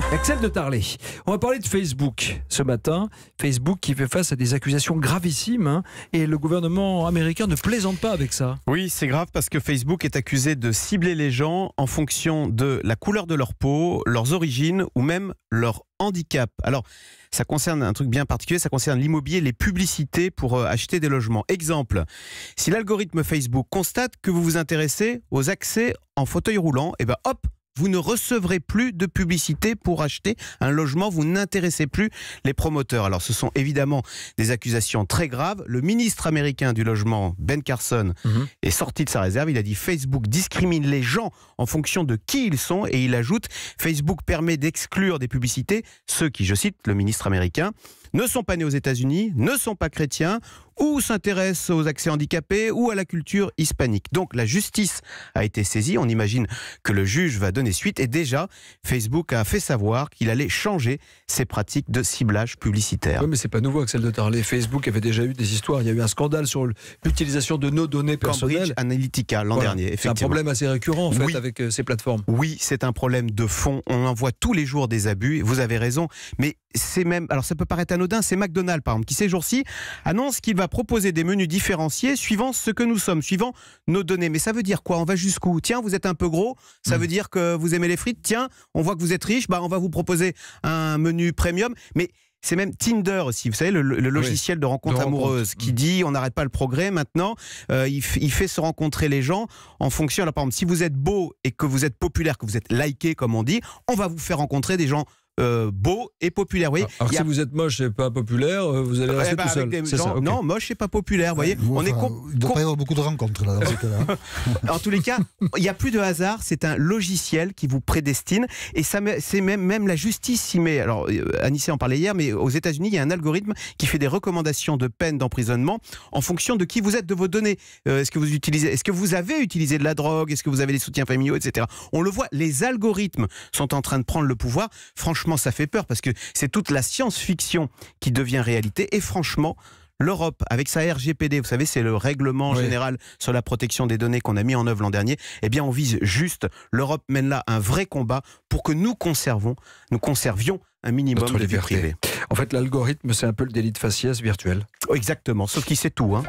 Axel de Tarlet. On va parler de Facebook ce matin. Facebook qui fait face à des accusations gravissimes, hein, et le gouvernement américain ne plaisante pas avec ça. Oui, c'est grave parce que Facebook est accusé de cibler les gens en fonction de la couleur de leur peau, leurs origines ou même leur handicap. Alors, ça concerne un truc bien particulier, ça concerne l'immobilier, les publicités pour acheter des logements. Exemple, si l'algorithme Facebook constate que vous vous intéressez aux accès en fauteuil roulant, et ben hop, vous ne recevrez plus de publicité pour acheter un logement, vous n'intéressez plus les promoteurs. Alors ce sont évidemment des accusations très graves. Le ministre américain du logement, Ben Carson, est sorti de sa réserve. Il a dit Facebook discrimine les gens en fonction de qui ils sont et il ajoute Facebook permet d'exclure des publicités ceux qui, je cite le ministre américain, ne sont pas nés aux États-Unis, ne sont pas chrétiens ou s'intéressent aux accès handicapés ou à la culture hispanique. Donc la justice a été saisie, on imagine que le juge va donner suite et déjà Facebook a fait savoir qu'il allait changer ses pratiques de ciblage publicitaire. Oui, mais c'est pas nouveau, Axel de Tarlet. Facebook avait déjà eu des histoires, il y a eu un scandale sur l'utilisation de nos données personnelles. Cambridge Analytica l'an dernier, effectivement. C'est un problème assez récurrent en fait avec ces plateformes. Oui, c'est un problème de fond, on en voit tous les jours des abus, vous avez raison, mais c'est même, alors ça peut paraître anodin, c'est McDonald's par exemple qui ces jours-ci annonce qu'il va proposer des menus différenciés suivant ce que nous sommes, suivant nos données. Mais ça veut dire quoi? On va jusqu'où? Tiens, vous êtes un peu gros, ça veut dire que vous aimez les frites. Tiens, on voit que vous êtes riche, on va vous proposer un menu premium. Mais c'est même Tinder aussi, vous savez, le logiciel de rencontre amoureuse qui dit on n'arrête pas le progrès maintenant, il fait se rencontrer les gens en fonction, alors par exemple si vous êtes beau et que vous êtes populaire, que vous êtes liké comme on dit, on va vous faire rencontrer des gens beau et populaire. Vous voyez, alors si vous êtes moche et pas populaire, vous allez rester tout seul. Ça, okay. Non, moche et pas populaire. Vous voyez, il ne doit pas y avoir beaucoup de rencontres là, dans ce cas-là. En tous les cas, il n'y a plus de hasard. C'est un logiciel qui vous prédestine et ça, c'est même la justice s'y met. Alors, Anissé en parlait hier, mais aux États-Unis, il y a un algorithme qui fait des recommandations de peine d'emprisonnement en fonction de qui vous êtes, de vos données. Est-ce que vous avez utilisé de la drogue? Est-ce que vous avez des soutiens familiaux, etc. On le voit, les algorithmes sont en train de prendre le pouvoir. Franchement, ça fait peur parce que c'est toute la science-fiction qui devient réalité et franchement, l'Europe, avec sa RGPD, vous savez, c'est le règlement général sur la protection des données qu'on a mis en œuvre l'an dernier, eh bien on vise juste, l'Europe mène là un vrai combat pour que nous conservions un minimum de vie privée. En fait, l'algorithme, c'est un peu le délit de faciès virtuel. Exactement, sauf qu'il sait tout, hein.